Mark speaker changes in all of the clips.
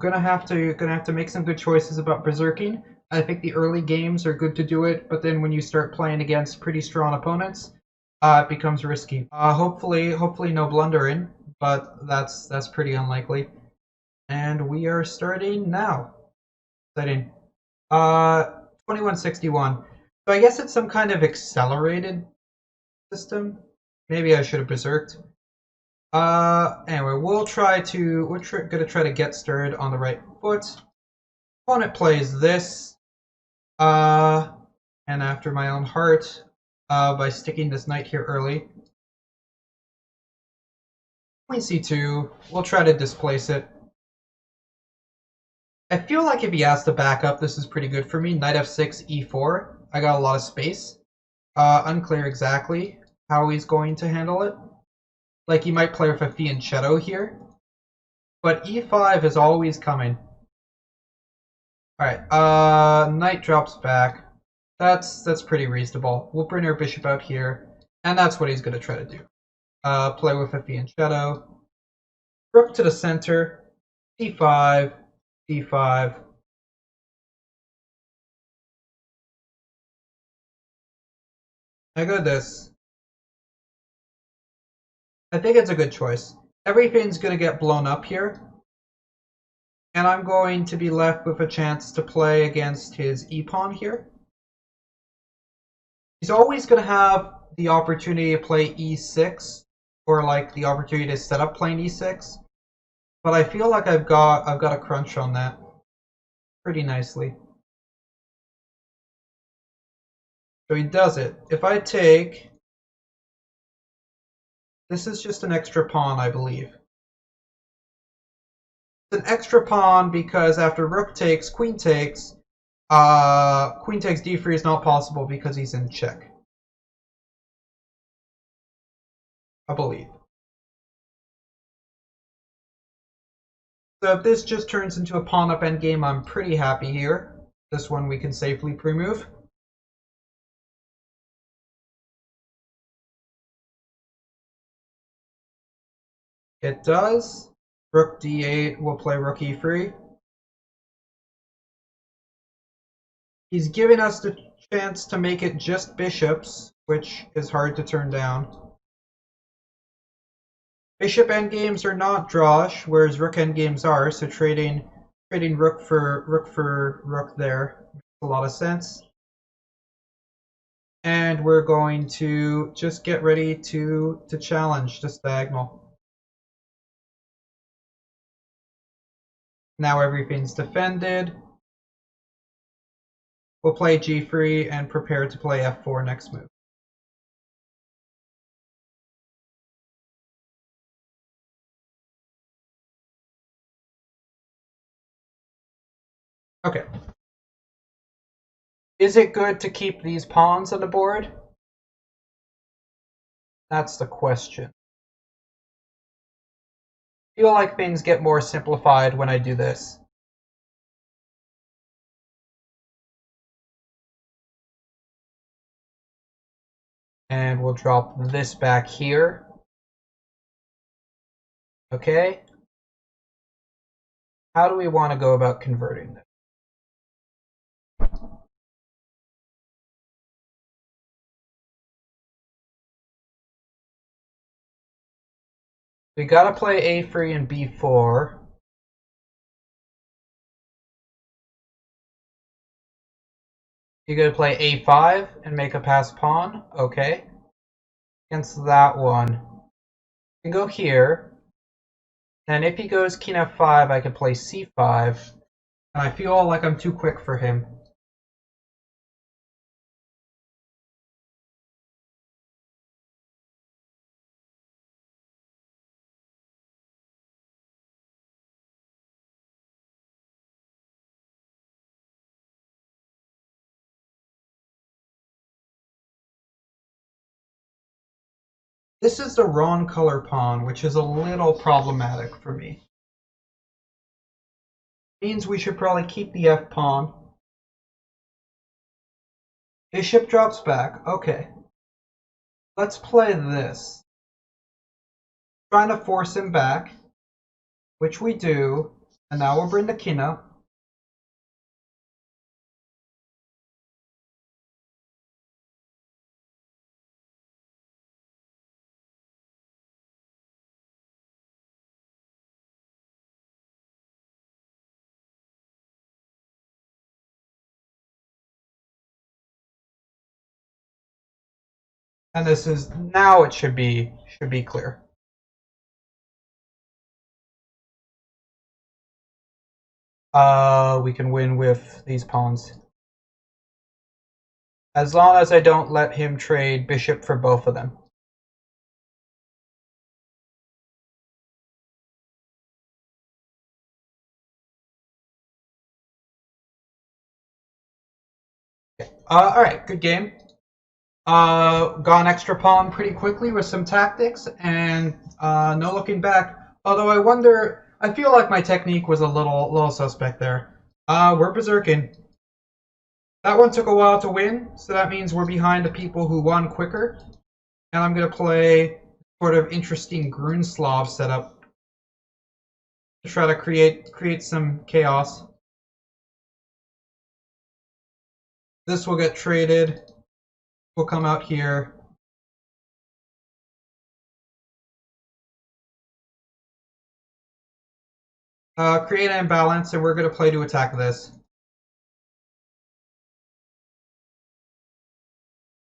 Speaker 1: Gonna have to make some good choices about berserking. I think the early games are good to do it, but then when you start playing against pretty strong opponents, it becomes risky. Hopefully no blundering, but that's pretty unlikely. And we are starting now. Exciting. 2161. So I guess it's some kind of accelerated system. Maybe I should have berserked. Anyway, gonna try to get started on the right foot. Opponent plays this, and after my own heart, by sticking this knight here early. Queen c2, we'll try to displace it. I feel like if he has to back up, this is pretty good for me. Knight f6, e4. I got a lot of space. Unclear exactly how he's going to handle it. Like, he might play with a fianchetto here. But e5 is always coming. Alright, knight drops back. That's pretty reasonable. We'll bring our bishop out here. And that's what he's going to try to do. Play with a fianchetto. Rook to the center. d5. d5. I got this. I think it's a good choice. Everything's going to get blown up here. And I'm going to be left with a chance to play against his e-pawn here. He's always going to have the opportunity to play e6, or like the opportunity to set up playing e6. But I feel like I've got a crunch on that pretty nicely. So he does it. If I take, this is just an extra pawn, I believe. It's an extra pawn because after rook takes, queen takes d3 is not possible because he's in check. I believe. So if this just turns into a pawn up endgame, I'm pretty happy here. This one we can safely pre-move. It does. Rook d8 will play rook e3. He's giving us the chance to make it just bishops, which is hard to turn down. Bishop endgames are not drawish, whereas rook endgames are, so trading rook for rook there makes a lot of sense. And we're going to just get ready to challenge this diagonal. Now everything's defended. We'll play g3 and prepare to play f4 next move. Okay. Is it good to keep these pawns on the board? That's the question. I feel like things get more simplified when I do this. And we'll drop this back here. Okay. How do we want to go about converting this? We gotta play a3 and b4. You gotta play a5 and make a pass pawn. Okay. Against that one. You can go here. And if he goes king f5, I can play c5. And I feel like I'm too quick for him. This is the wrong color pawn, which is a little problematic for me. Means we should probably keep the f pawn. Bishop drops back. Okay. Let's play this. Trying to force him back, which we do. And now we'll bring the king up. And this is now it should be clear. We can win with these pawns. As long as I don't let him trade bishop for both of them. Alright, good game. Got an extra pawn pretty quickly with some tactics, and no looking back. Although I feel like my technique was a little suspect there. We're berserking. That one took a while to win, so that means we're behind the people who won quicker. And I'm going to play sort of interesting Grunslav setup to try to create some chaos. This will get traded. We'll come out here. Create an imbalance, and we're going to play to attack this.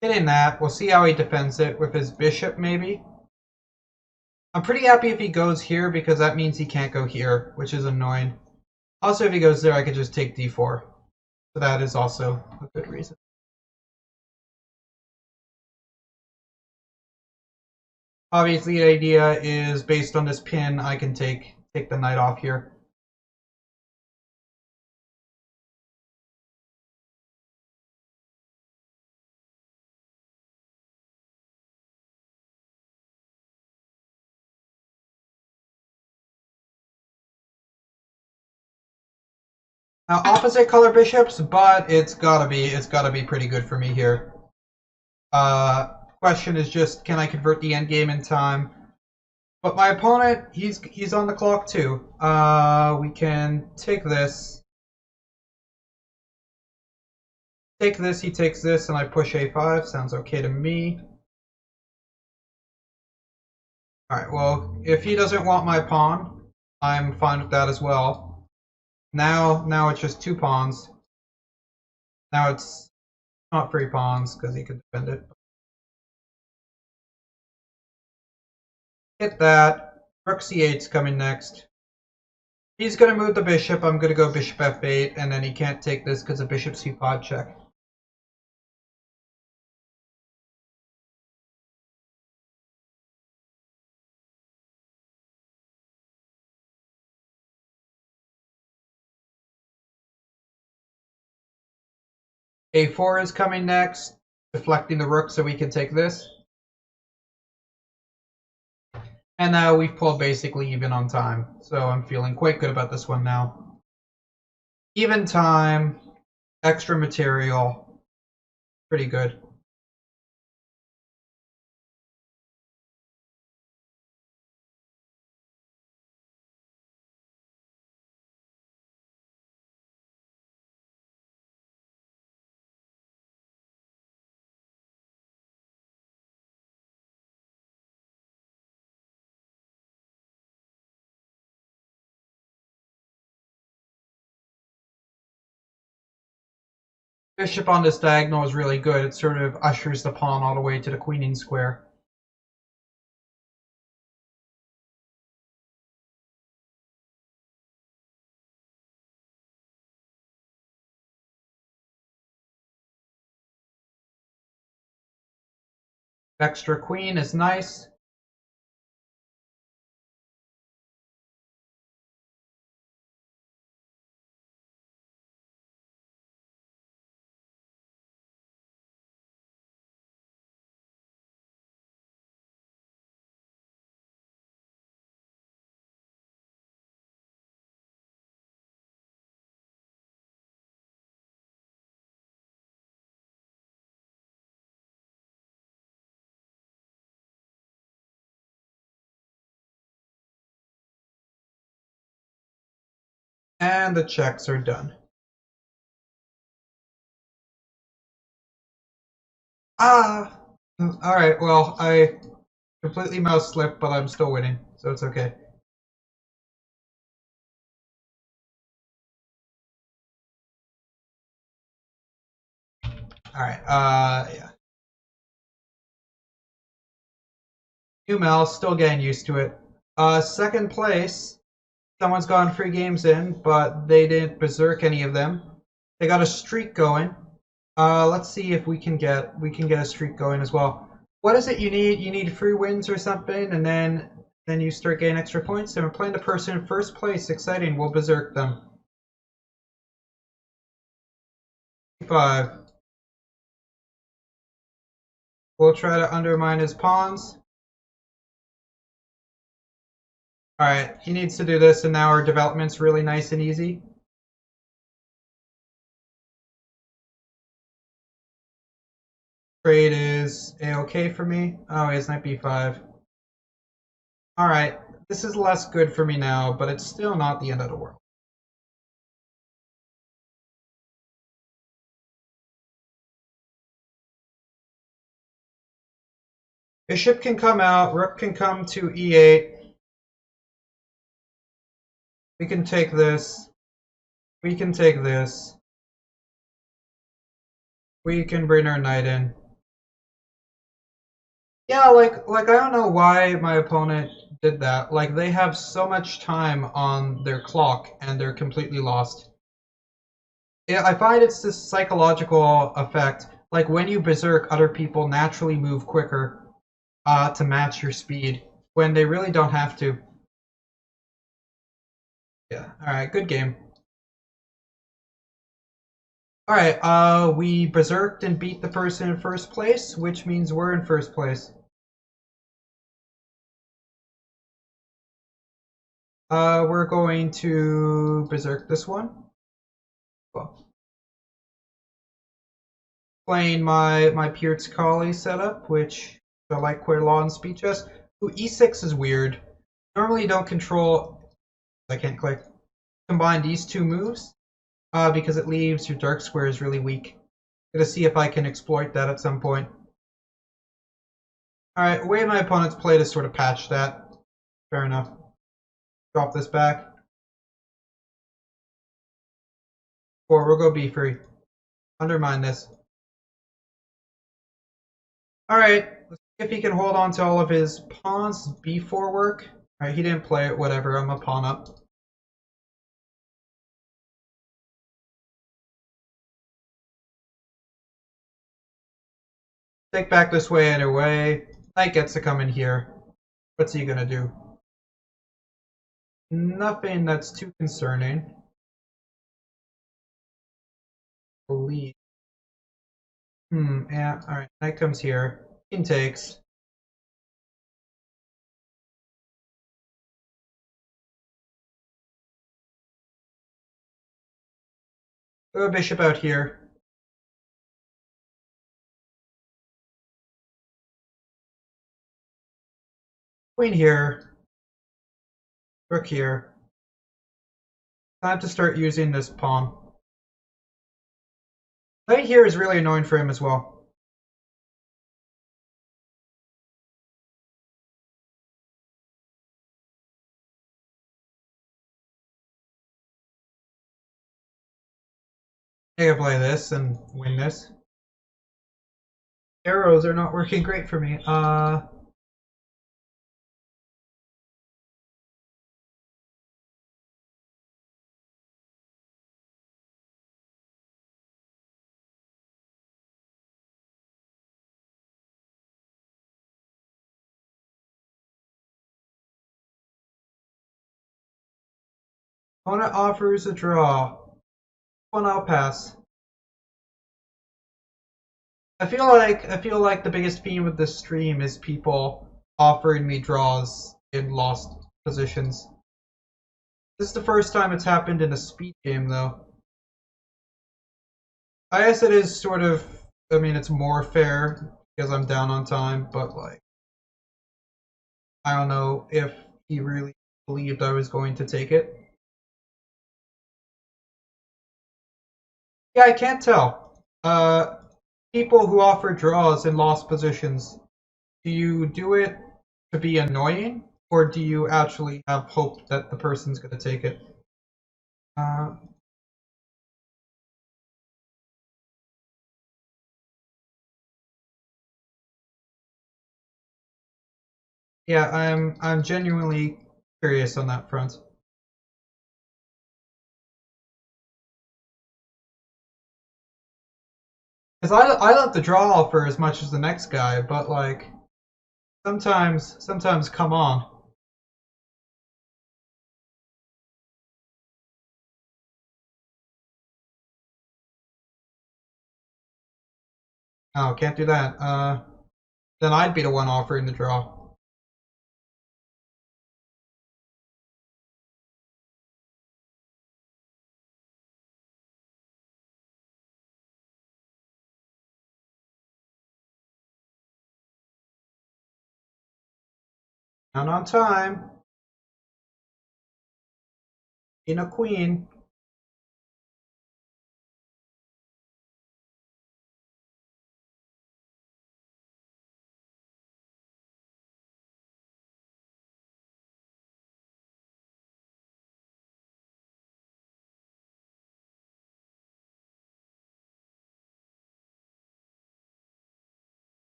Speaker 1: Hitting that, we'll see how he defends it with his bishop, maybe. I'm pretty happy if he goes here, because that means he can't go here, which is annoying. Also, if he goes there, I could just take d4. So that is also a good reason. Obviously, the idea is based on this pin, I can take the knight off here. Now, opposite color bishops, but it's gotta be pretty good for me here. Question is just, can I convert the endgame in time? But my opponent, he's on the clock too. We can take this. Take this, he takes this, and I push a5. Sounds okay to me. Alright, well, if he doesn't want my pawn, I'm fine with that as well. Now it's just 2 pawns. Now it's not 3 pawns, because he can defend it. Hit that. Rook c8's coming next. He's going to move the bishop. I'm going to go bishop f8, and then he can't take this because of bishop c5 check. a4 is coming next, deflecting the rook so we can take this. And now we've pulled basically even on time, so I'm feeling quite good about this one now. Even time, extra material, pretty good. Bishop on this diagonal is really good. It sort of ushers the pawn all the way to the queening square. Extra queen is nice. And the checks are done. Ah! Alright, well, I completely mouse slipped, but I'm still winning, so it's okay. Alright, yeah. New mouse, still getting used to it. Second place, someone's gotten 3 games in, but they didn't berserk any of them. They got a streak going. Let's see if we can get a streak going as well. What is it you need? You need 3 wins or something, and then you start getting extra points. And we're playing the person in first place. Exciting. We'll berserk them. 5. We'll try to undermine his pawns. Alright, he needs to do this, and now our development's really nice and easy. Trade is a-okay for me. Oh, he has knight b5. Alright, this is less good for me now, but it's still not the end of the world. Bishop can come out, rook can come to e8. We can take this. We can take this. We can bring our knight in. Yeah, like I don't know why my opponent did that. Like, they have so much time on their clock and they're completely lost. Yeah, I find it's this psychological effect. Like, when you berserk, other people naturally move quicker to match your speed when they really don't have to. Yeah, alright, good game. Alright, we berserked and beat the person in first place, which means we're in first place. We're going to berserk this one. Well, playing my Pirtz-Kali setup, which I like quite a lot in speed chess. Ooh, e6 is weird. Normally you don't control... I can't click. Combine these 2 moves, because it leaves your dark squares really weak. Gonna see if I can exploit that at some point. Alright, the way my opponent's played is sort of patch that. Fair enough. Drop this back. Or we'll go b3. Undermine this. Alright, let's see if he can hold on to all of his pawns. b4 work. Alright, he didn't play it. Whatever, I'm a pawn up. Take back this way anyway. Knight gets to come in here. What's he gonna do? Nothing that's too concerning. Believe. Yeah, alright. Knight comes here. King takes. Throw a bishop out here. Queen here. Rook here. Time to start using this pawn. Knight here is really annoying for him as well. I can play this and win this. Arrows are not working great for me. Opponent offers a draw. One I'll pass. I feel like the biggest theme of this stream is people offering me draws in lost positions. This is the first time it's happened in a speed game, though. I guess it is sort of. I mean, it's more fair because I'm down on time, but like, I don't know if he really believed I was going to take it. Yeah, I can't tell. People who offer draws in lost positions, do you do it to be annoying, or do you actually have hope that the person's going to take it? Uh, yeah, I'm genuinely curious on that front. Because I love the draw offer as much as the next guy, but like sometimes come on. Oh, can't do that. Then I'd be the one offering the draw. Not on time. In a queen.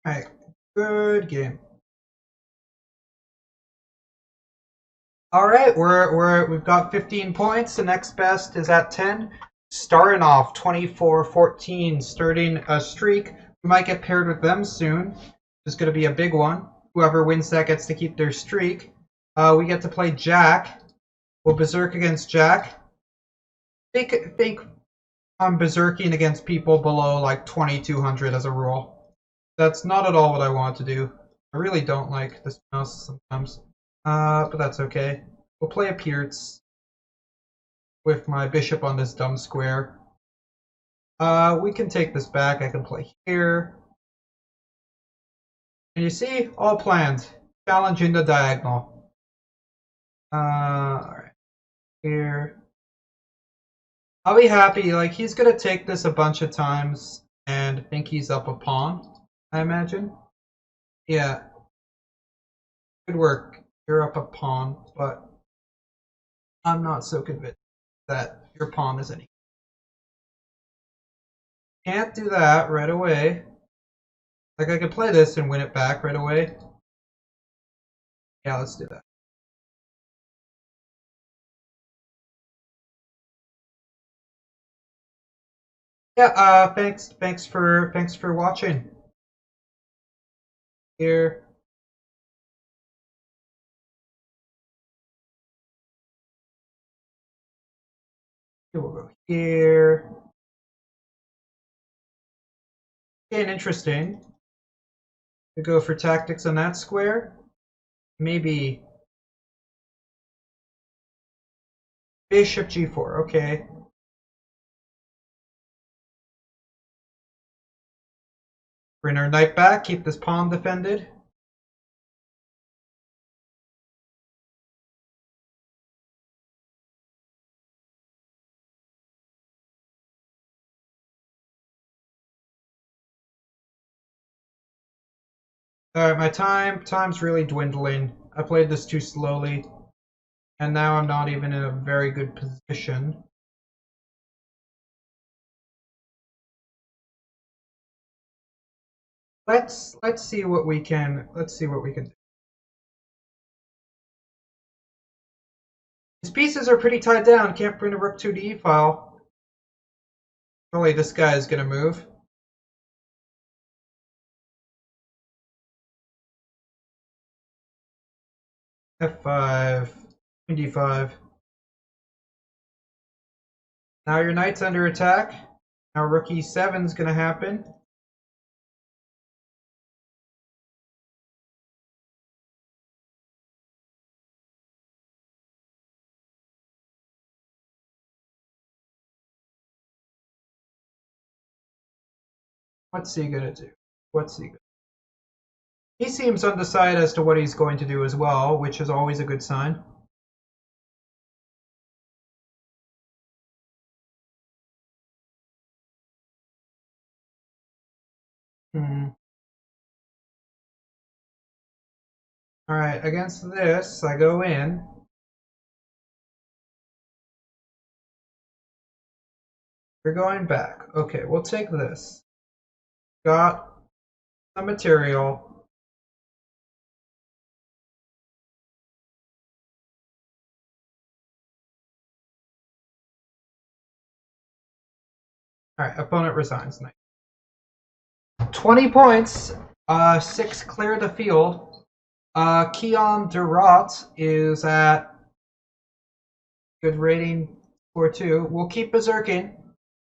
Speaker 1: Alright, good game. Alright, we've got 15 points. The next best is at 10. Starting off 24-14, starting a streak. We might get paired with them soon. It's going to be a big one. Whoever wins that gets to keep their streak. We get to play Jack. We'll Berserk against Jack. Think I'm berserking against people below like 2200 as a rule. That's not at all what I want to do. I really don't like this mouse sometimes. But that's okay. We'll play a Pierce with my bishop on this dumb square. We can take this back. I can play here. And you see, all planned. Challenging the diagonal. Alright. Here. I'll be happy. Like, he's gonna take this a bunch of times and think he's up a pawn, I imagine. Yeah, good work. You're up a pawn, but I'm not so convinced that your pawn is any. Can't do that right away. Like, I could play this and win it back right away. Yeah, let's do that. Yeah, thanks for watching. Here. Here we'll go here. Again, interesting. We go for tactics on that square. Maybe bishop g4. Okay. Bring our knight back. Keep this pawn defended. Alright, my time's really dwindling. I played this too slowly, and now I'm not even in a very good position. Let's see what we can do. His pieces are pretty tied down. Can't bring a rook 2 to e file. Surely this guy is gonna move. F5, d5. Now your knight's under attack. Now rook e7 is gonna happen. What's he gonna do? What's he gonna He seems undecided as to what he's going to do as well, which is always a good sign. Alright, against this, I go in. You're going back. Okay, we'll take this. Got some material. Alright, opponent resigns. Nice. 20 points. 6 clear the field. Keon Durot is at good rating for 2. We'll keep Bezerking.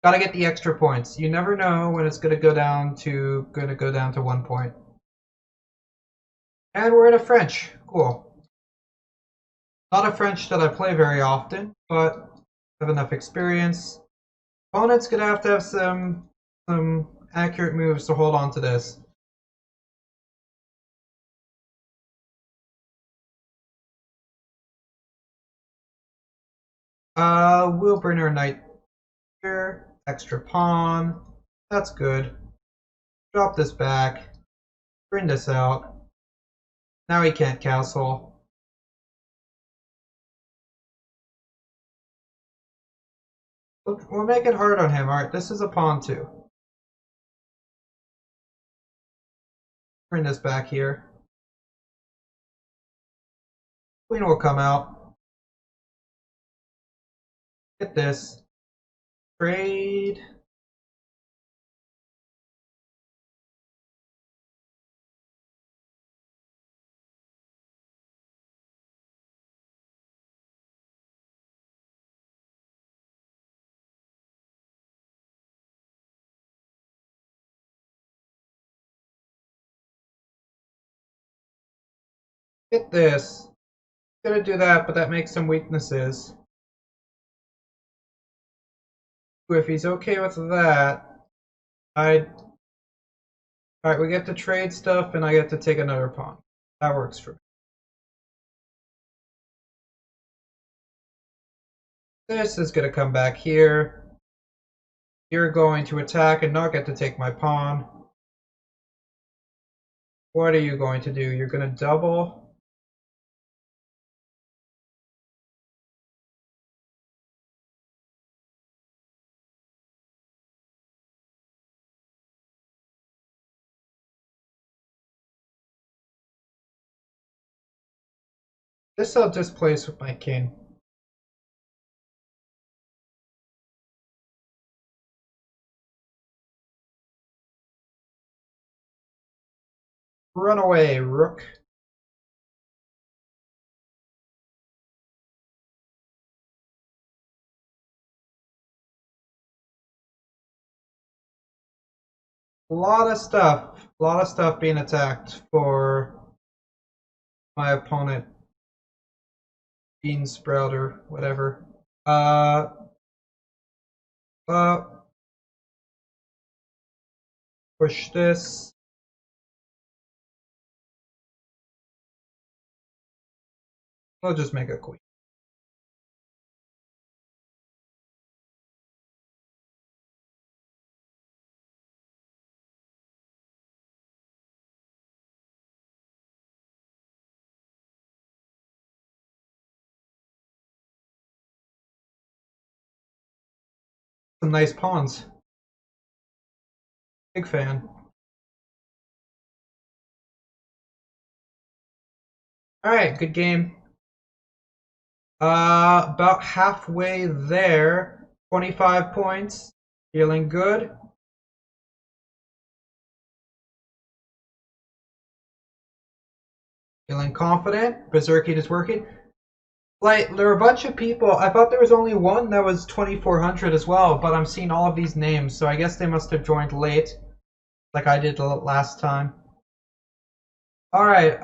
Speaker 1: Gotta get the extra points. You never know when it's gonna go down to 1 point. And we're in a French. Cool. Not a French that I play very often, but have enough experience. Opponent's gonna have to have some accurate moves to hold on to this. We'll bring our knight here. Extra pawn. That's good. Drop this back. Bring this out. Now he can't castle. We'll make it hard on him. Alright, this is a pawn too. Bring this back here. Queen will come out. Get this. Trade. Get this. Gonna do that, but that makes some weaknesses. If he's okay with that, Alright, we get to trade stuff and I get to take another pawn. That works for me. This is gonna come back here. You're going to attack and not get to take my pawn. What are you going to do? You're gonna double. This I'll displace with my king. Run away, rook. A lot of stuff being attacked for my opponent. Bean sprouter, whatever. Push this. We'll just make a queen. Some nice pawns. Big fan. Alright, good game. About halfway there. 25 points. Feeling good. Feeling confident. Bezerk is working. Like, there are a bunch of people. I thought there was only one that was 2400 as well, but I'm seeing all of these names, so I guess they must have joined late, like I did last time. Alright,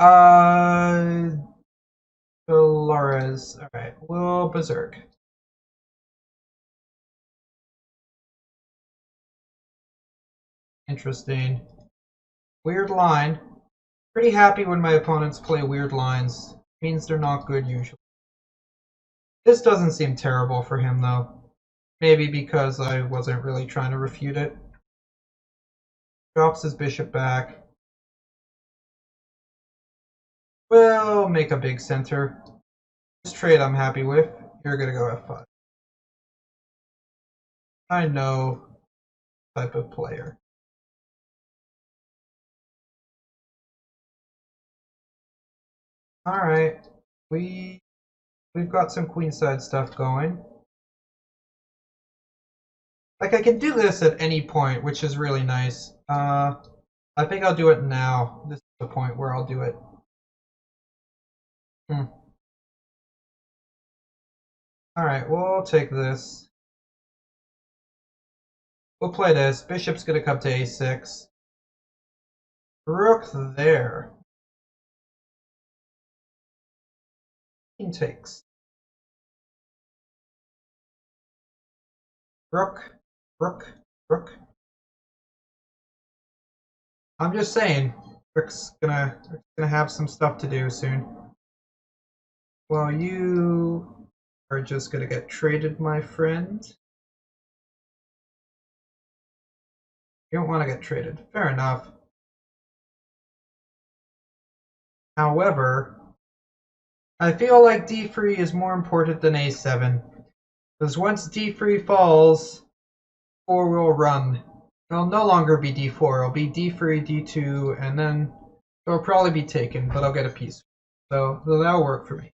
Speaker 1: Dolores. Alright, Will Bezerk. Interesting. Weird line. Pretty happy when my opponents play weird lines. Means they're not good usually. This doesn't seem terrible for him though. Maybe because I wasn't really trying to refute it. Drops his bishop back. We'll make a big center. This trade I'm happy with. You're gonna go f5. I know type of player. Alright. We've got some queenside stuff going. Like, I can do this at any point, which is really nice. I think I'll do it now. This is the point where I'll do it. Alright, we'll take this. We'll play this. Bishop's gonna come to a6. Rook there. King takes. Rook, rook, rook. I'm just saying, Rook's gonna have some stuff to do soon. Well, you are just gonna get traded, my friend. You don't want to get traded. Fair enough. However, I feel like d3 is more important than a7. Because once d3 falls, 4 will run. It'll no longer be d4. It'll be d3, d2, and then it'll probably be taken, but I'll get a piece. So that'll work for me.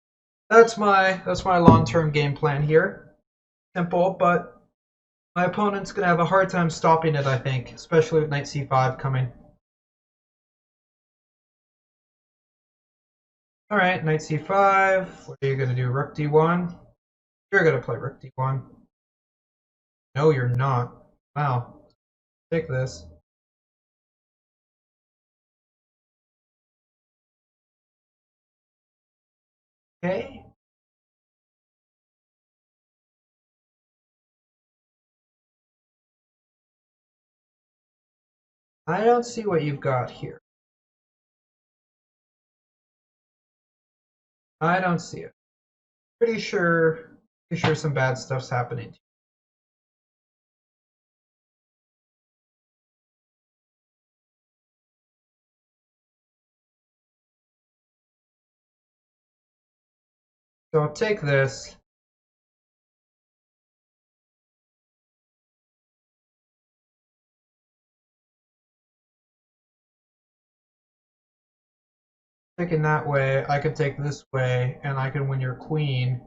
Speaker 1: That's my long-term game plan here. Simple, but my opponent's gonna have a hard time stopping it, I think, especially with knight c5 coming. Alright, knight c5. What are you gonna do? Rook d1? You're gonna play rook d1. No, you're not. Wow. Take this. Okay. I don't see what you've got here. I don't see it. Pretty sure some bad stuff's happening. So I'll take this. Taking that way, I could take this way, and I can win your queen.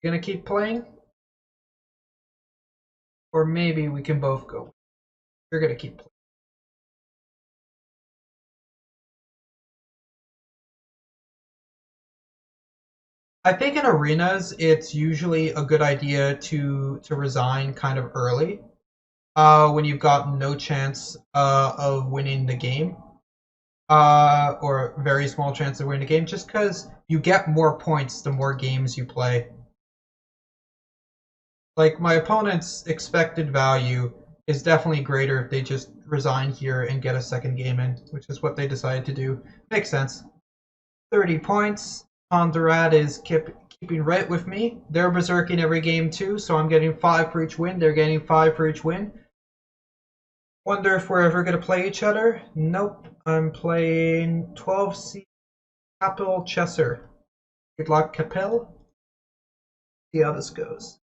Speaker 1: You gonna keep playing? Or maybe we can both go. You're gonna keep playing. I think in arenas, it's usually a good idea to resign kind of early, when you've got no chance of winning the game, or a very small chance of winning the game, just because you get more points the more games you play. Like, my opponent's expected value is definitely greater if they just resign here and get a second game in, which is what they decided to do. Makes sense. 30 points. Hondurat is keeping right with me. They're berserking every game too, so I'm getting 5 for each win. They're getting 5 for each win. Wonder if we're ever going to play each other? Nope. I'm playing 12C Capel Chesser. Good luck, Capel. See how this goes.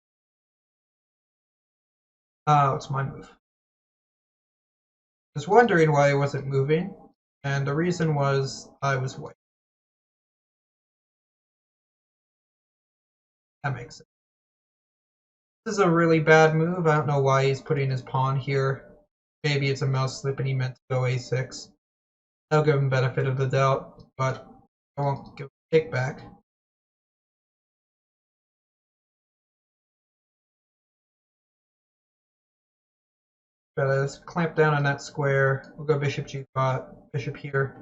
Speaker 1: Oh, it's my move. I was wondering why I wasn't moving, and the reason was I was white. That makes sense. This is a really bad move. I don't know why he's putting his pawn here. Maybe it's a mouse slip and he meant to go a6. I'll give him benefit of the doubt, but I won't give a kickback. Gotta clamp down on that square. We'll go bishop g5, bishop here.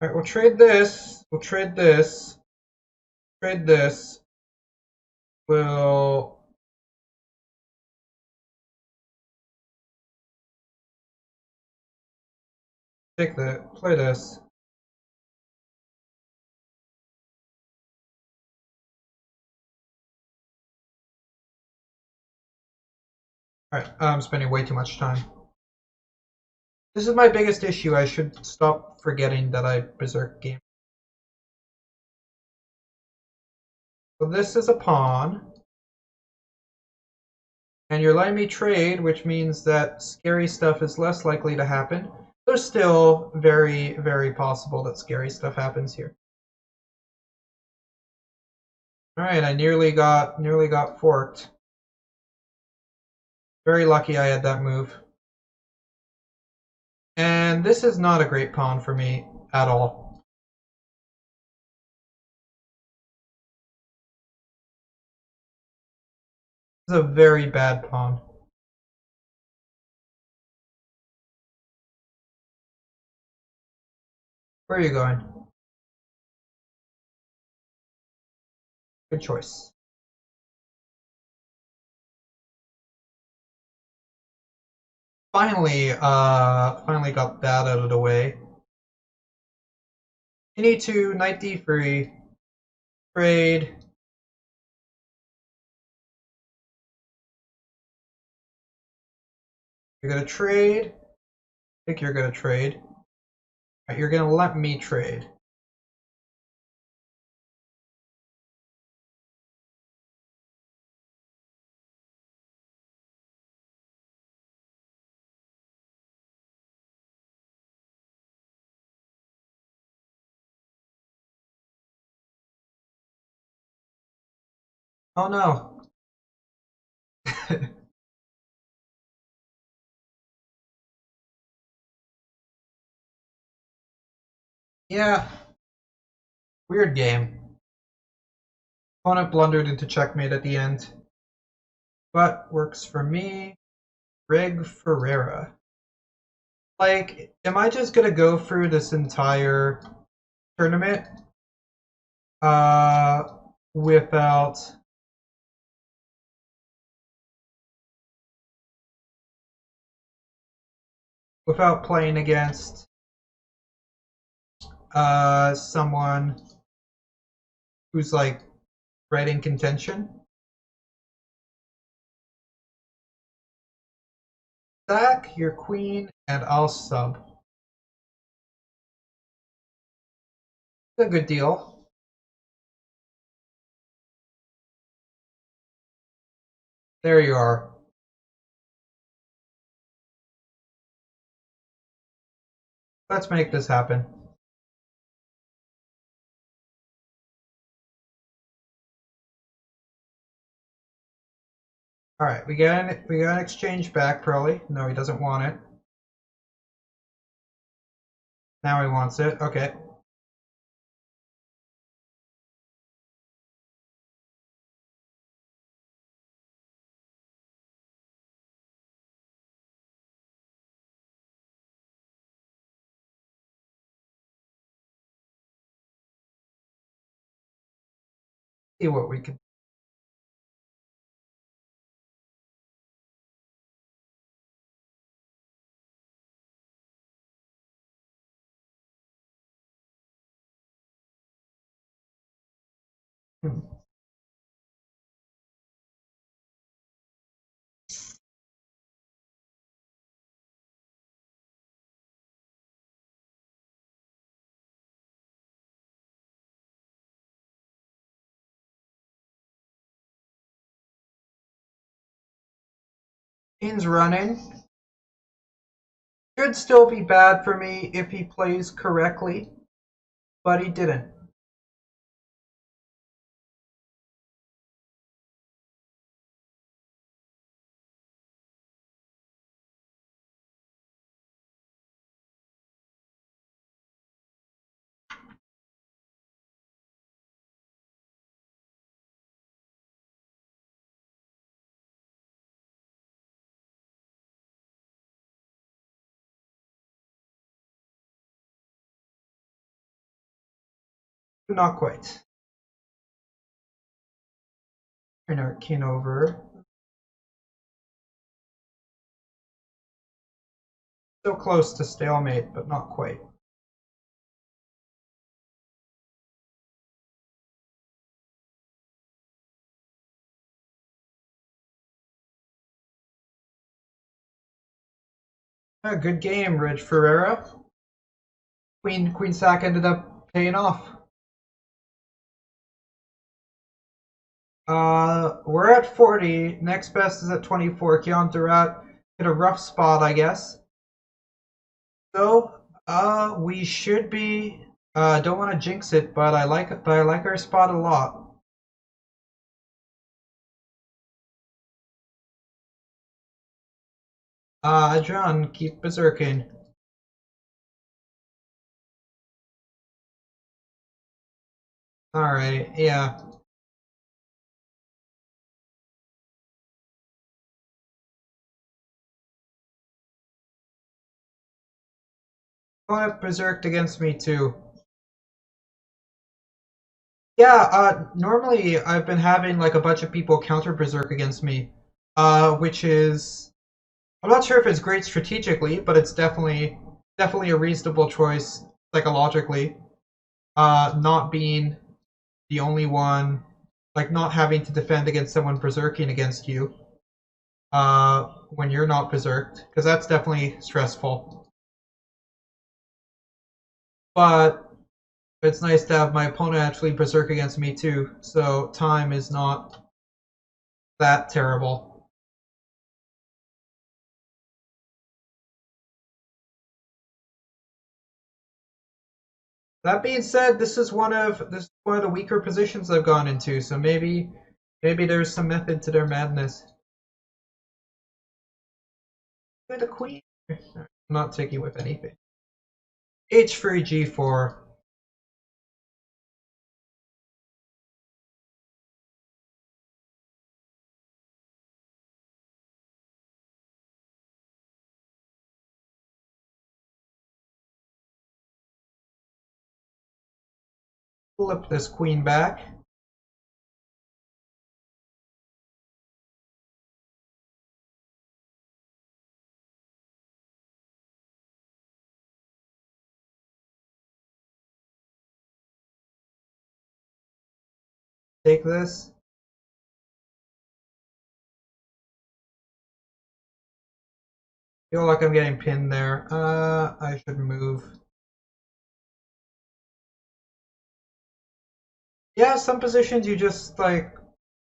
Speaker 1: Alright, we'll trade this. We'll trade this. Trade this. We'll... Take that. Play this. Alright, I'm spending way too much time. This is my biggest issue. I should stop forgetting that I Berserk game. So this is a pawn. And you're letting me trade, which means that scary stuff is less likely to happen. There's still very, very possible that scary stuff happens here. Alright, I nearly got forked. Very lucky I had that move. And this is not a great pawn for me at all. This is a very bad pawn. Where are you going? Good choice. Finally got that out of the way. You need to knight d3, trade. You're gonna trade. I think you're gonna trade. Right, you're gonna let me trade. Oh no. Yeah, weird game. Opponent blundered into checkmate at the end. But works for me. Reg Ferreira. Like, am I just gonna go through this entire tournament uh, without playing against someone who's like right in contention? Sack your queen and I'll sub. It's a good deal. There you are. Let's make this happen. All right, we got an exchange back probably. No, he doesn't want it. Now he wants it. Okay. See what we can. Hmm. Queen's running. Should still be bad for me if he plays correctly, but he didn't. Not quite. Turn our king over. So close to stalemate, but not quite. A good game, Reg Ferreira. Queen sack ended up paying off. We're at 40. Next best is at 24. Keon Durat hit a rough spot, I guess. So, we should be. Don't want to jinx it, but I like our spot a lot. John, keep berserking. All right, yeah. Opponent berserked against me too. Yeah, normally I've been having like a bunch of people counter berserk against me, which is I'm not sure if it's great strategically, but it's definitely a reasonable choice psychologically. Not being the only one, like not having to defend against someone berserking against you, when you're not berserked, because that's definitely stressful. But it's nice to have my opponent actually berserk against me too, so time is not that terrible. That being said, this is one of the weaker positions I've gone into, so maybe there's some method to their madness. The queen. I'm not taking with anything. H3 G4. Flip this queen back. Take this. Feel like I'm getting pinned there. I should move. Yeah, some positions you just like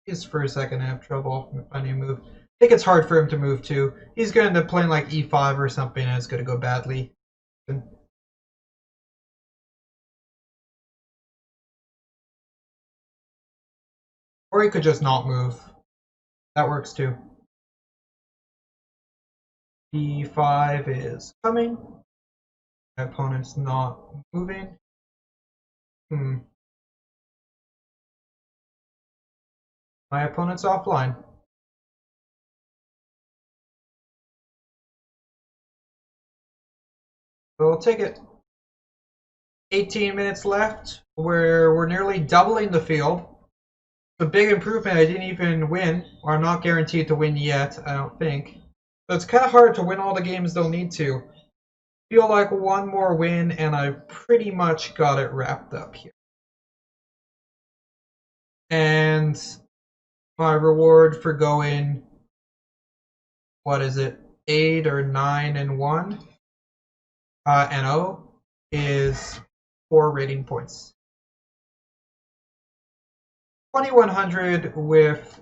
Speaker 1: just for a second have trouble finding a move. I think it's hard for him to move too. He's going to play like E5 or something and it's going to go badly. Or he could just not move. That works too. E5 is coming. My opponent's not moving. Hmm. My opponent's offline. So I'll take it. 18 minutes left, where we're nearly doubling the field. It's a big improvement. I didn't even win, or I'm not guaranteed to win yet, I don't think. So it's kind of hard to win all the games they'll need to. Feel like one more win, and I've pretty much got it wrapped up here. And my reward for going, what is it, 8 or 9 and 1 and 0 is 4 rating points. 2100 with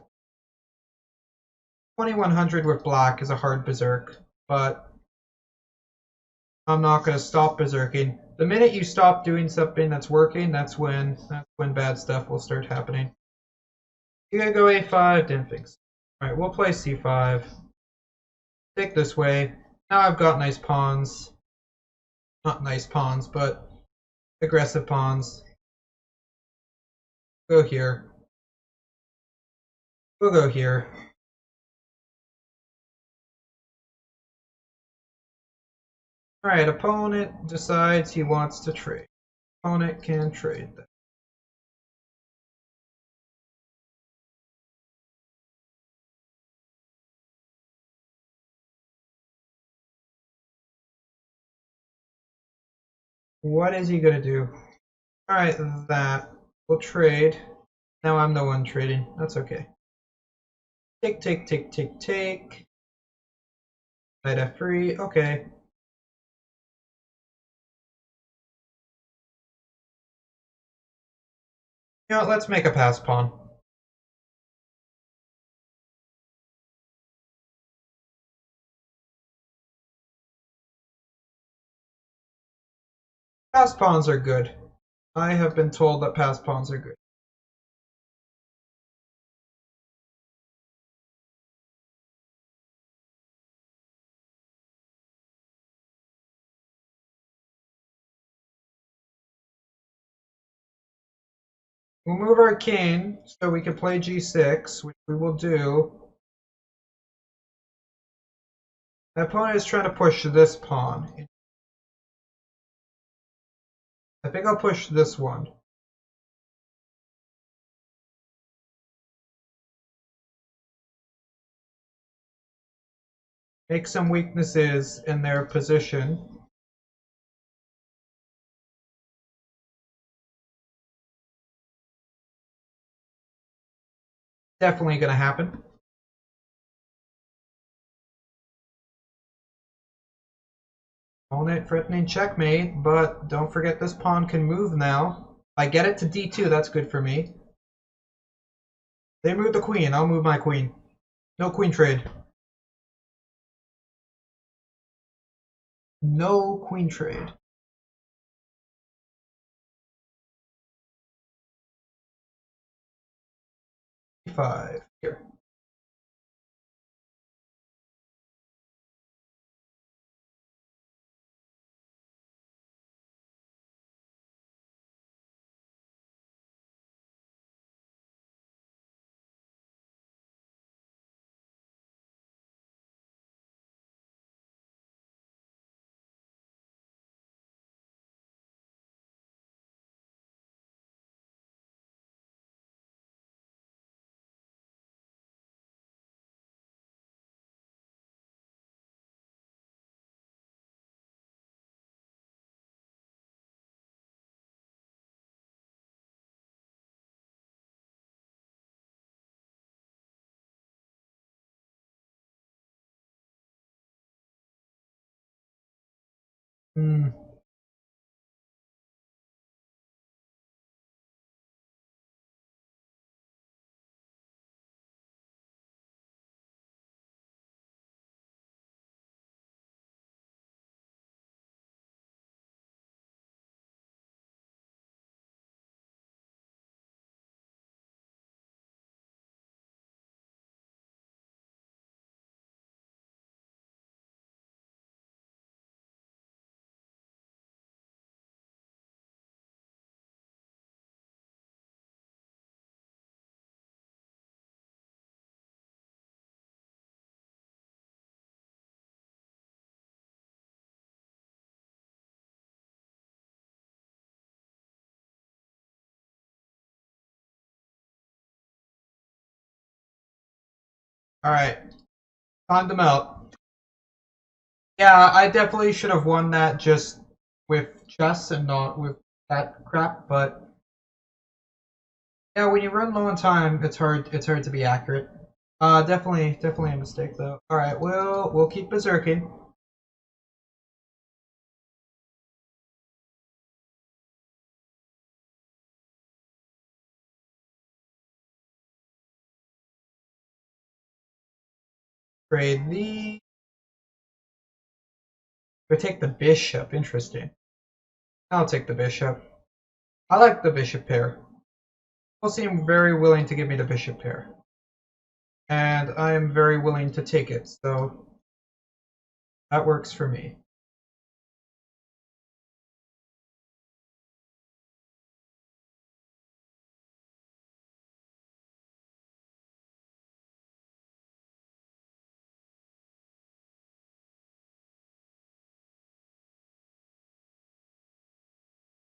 Speaker 1: 2100 with black is a hard berserk, but I'm not going to stop berserking. The minute you stop doing something that's working, that's when bad stuff will start happening. You gotta go A5, didn't think so. Alright, we'll play C5. Take this way. Now I've got nice pawns. Not nice pawns, but aggressive pawns. Go here. We'll go here. Alright, opponent decides he wants to trade. Opponent can trade that. What is he gonna do? Alright, that. We'll trade. Now I'm the one trading. That's okay. Take, take, take, take, take. Knight f3. Okay. You know what, let's make a pass pawn. Pass pawns are good. I have been told that pass pawns are good. We'll move our king so we can play g6, which we will do. My opponent is trying to push this pawn. I think I'll push this one. Make some weaknesses in their position. Definitely going to happen. Opponent threatening checkmate, but don't forget this pawn can move now. If I get it to d2, that's good for me. They move the queen. I'll move my queen. No queen trade. No queen trade. E5. Here. Hmm. Alright. Time them out. Yeah, I definitely should have won that just with chess and not with that crap, but yeah, when you run low on time, it's hard to be accurate. Definitely a mistake though. Alright, we'll keep berserking. Trade the we take the bishop, interesting. I'll take the bishop. I like the bishop pair. People seem very willing to give me the bishop pair. And I am very willing to take it, so that works for me.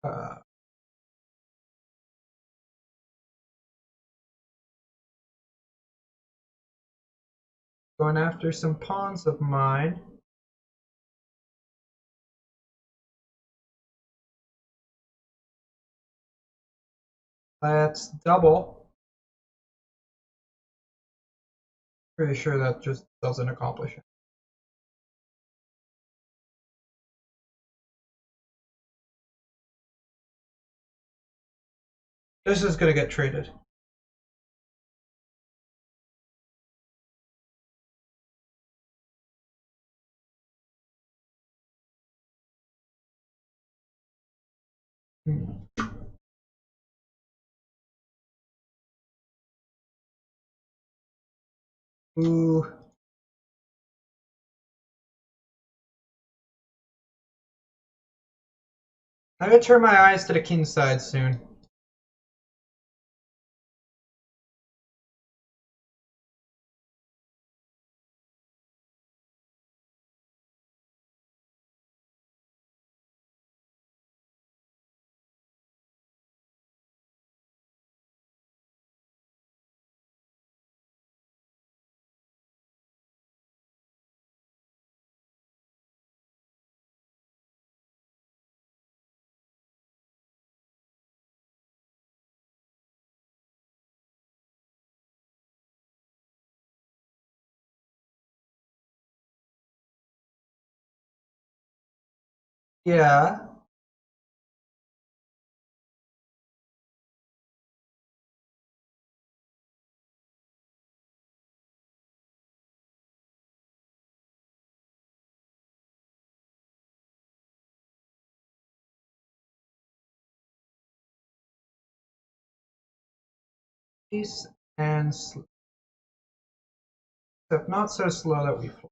Speaker 1: Uh, Going after some pawns of mine. Let's double. Pretty sure that just doesn't accomplish it. This is going to get traded. Ooh. I'm going to turn my eyes to the king side soon. Yeah. Peace and sleep. Except not so slow that we fly.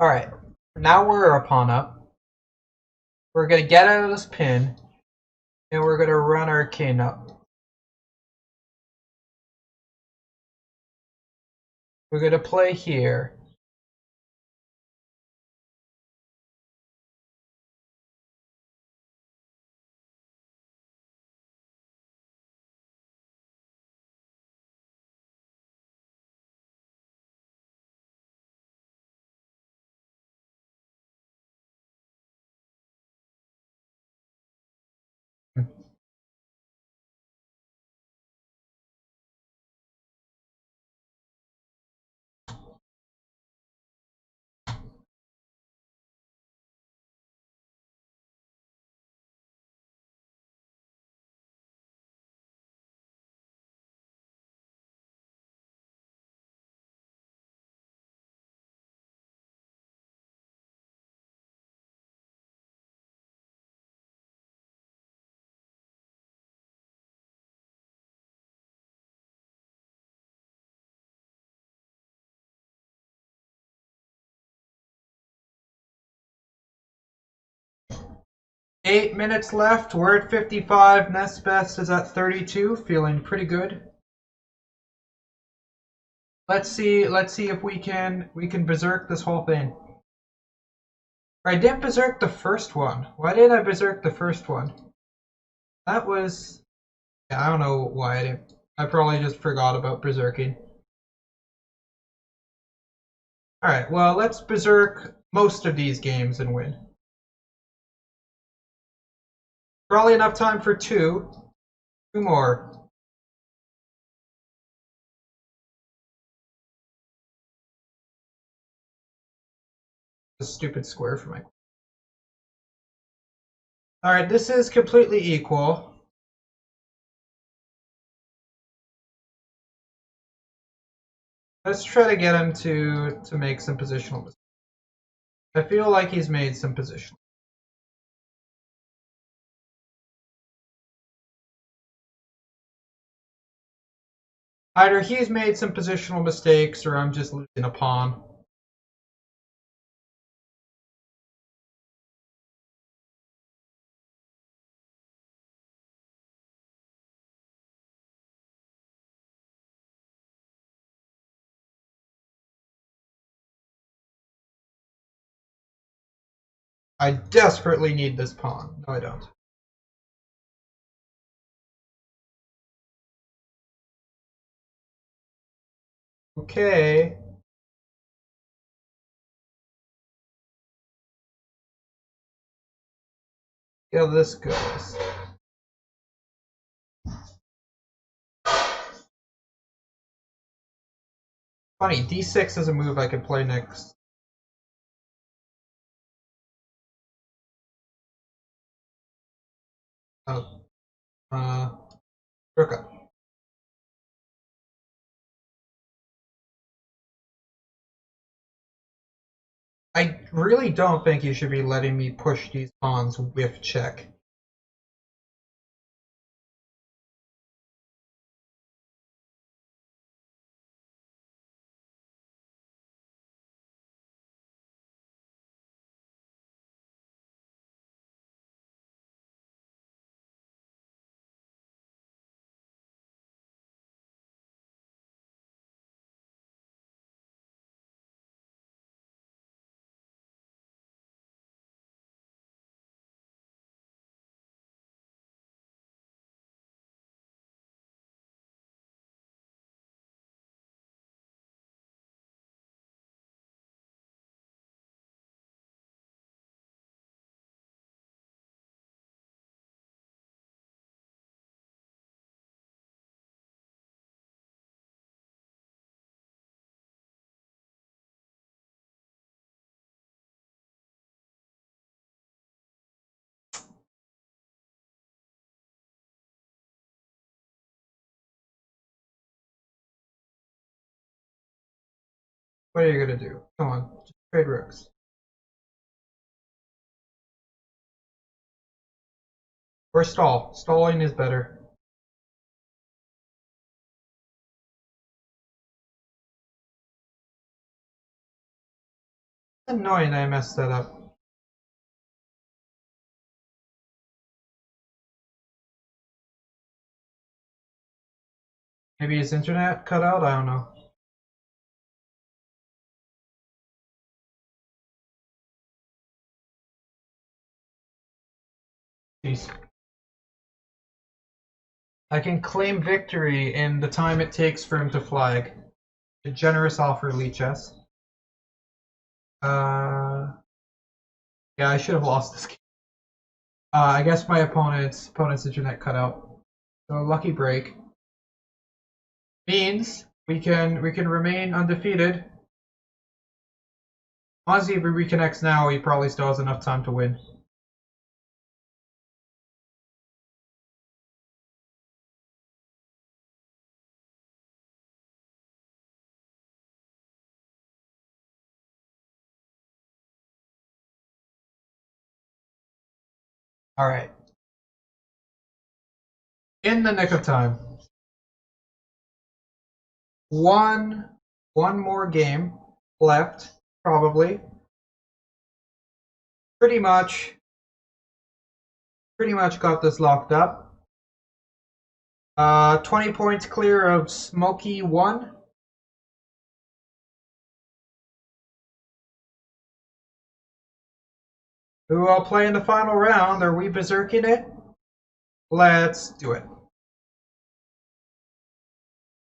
Speaker 1: Alright. Now we're a pawn up. We're going to get out of this pin. And we're going to run our king up. We're going to play here. Hmm. 8 minutes left. We're at 55. Next best is at 32. Feeling pretty good. Let's see if we can berserk this whole thing. I didn't berserk the first one. Why didn't I berserk the first one? That was, yeah, I don't know why I didn't. I probably just forgot about berserking. Alright, well, let's berserk most of these games and win. Probably enough time for two. Two more. A stupid square for my... Alright, this is completely equal. Let's try to get him to make some positional mistakes. I feel like he's made some positional. Either he's made some positional mistakes or I'm just losing a pawn. I desperately need this pawn. No, I don't. Okay. See how this goes. Funny, d6 is a move I could play next. Oh. Rook up. I really don't think you should be letting me push these pawns with check. What are you gonna do? Come on, just trade rooks. Or stall. Stalling is better. It's annoying I messed that up. Maybe his internet cut out? I don't know. Jeez. I can claim victory in the time it takes for him to flag. A generous offer, Leechess. Yeah, I should have lost this game. I guess my opponent's internet cut out. So lucky break. Means we can remain undefeated. Honestly, if he reconnects now, he probably still has enough time to win. Alright. In the nick of time. One more game left, probably. Pretty much got this locked up. 20 points clear of Smokey 1. Who I'll play in the final round. Are we berserking it? Let's do it.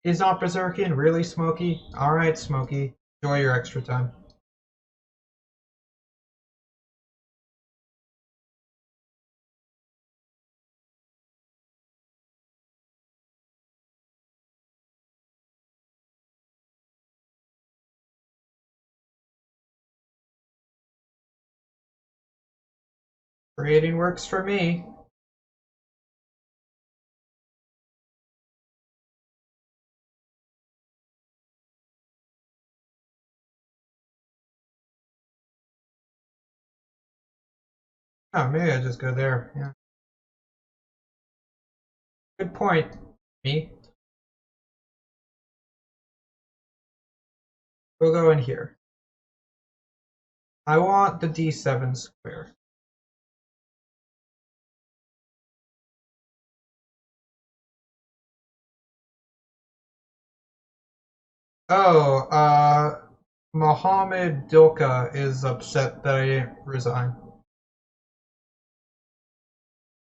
Speaker 1: Is not berserking really, Smokey? Alright, Smokey. Enjoy your extra time. Creating works for me. Oh, maybe I just go there. Yeah. Good point, me. We'll go in here. I want the d7 square. Oh, Mohammed Dilka is upset that I didn't resign.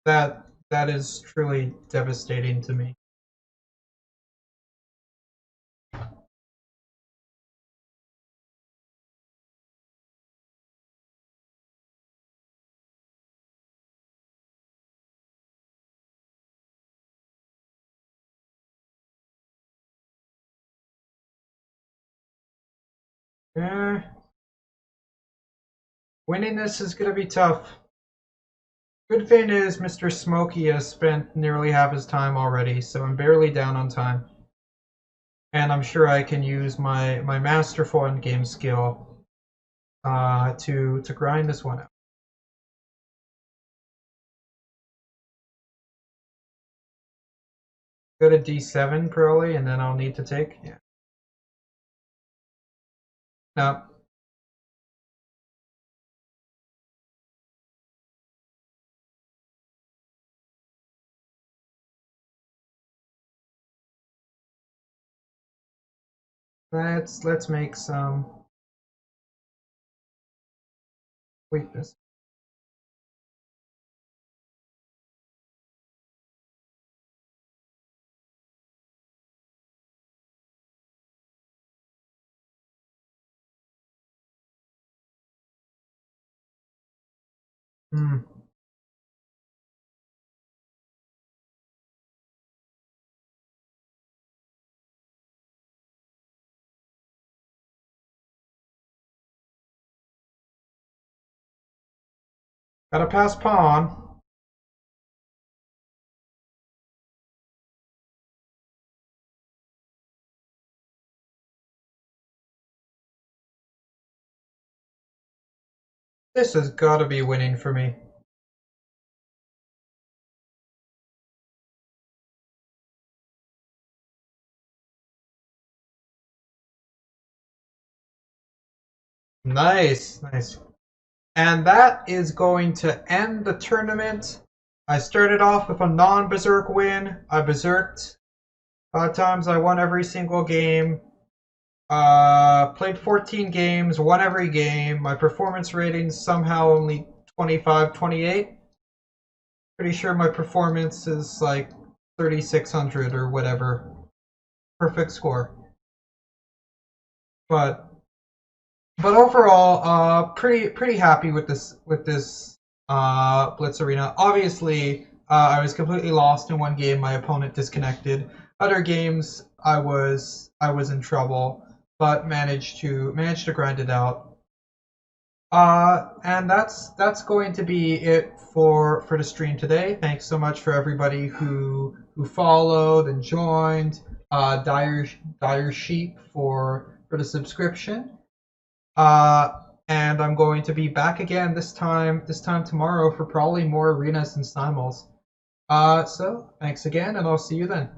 Speaker 1: That is truly devastating to me. Eh, winning this is gonna be tough. Good thing is Mr. Smokey has spent nearly half his time already, so I'm barely down on time. And I'm sure I can use my masterful endgame skill to grind this one out. Go to D7 probably, and then I'll need to take. Yeah. No. Let's make some weakness. Hmm. Gotta pass pawn. This has gotta be winning for me. Nice, nice. And that is going to end the tournament. I started off with a non-Bezerk win. I Bezerked 5 times. I won every single game. Played 14 games, won every game. My performance rating's somehow only 25, 28. Pretty sure my performance is like 3,600 or whatever. Perfect score. But overall, pretty happy with this Blitz Arena. Obviously, I was completely lost in one game. My opponent disconnected. Other games, I was in trouble, but managed to grind it out. And that's going to be it for the stream today. Thanks so much for everybody who followed and joined. Dire Sheep for the subscription. And I'm going to be back again this time tomorrow for probably more arenas and simuls. So thanks again, and I'll see you then.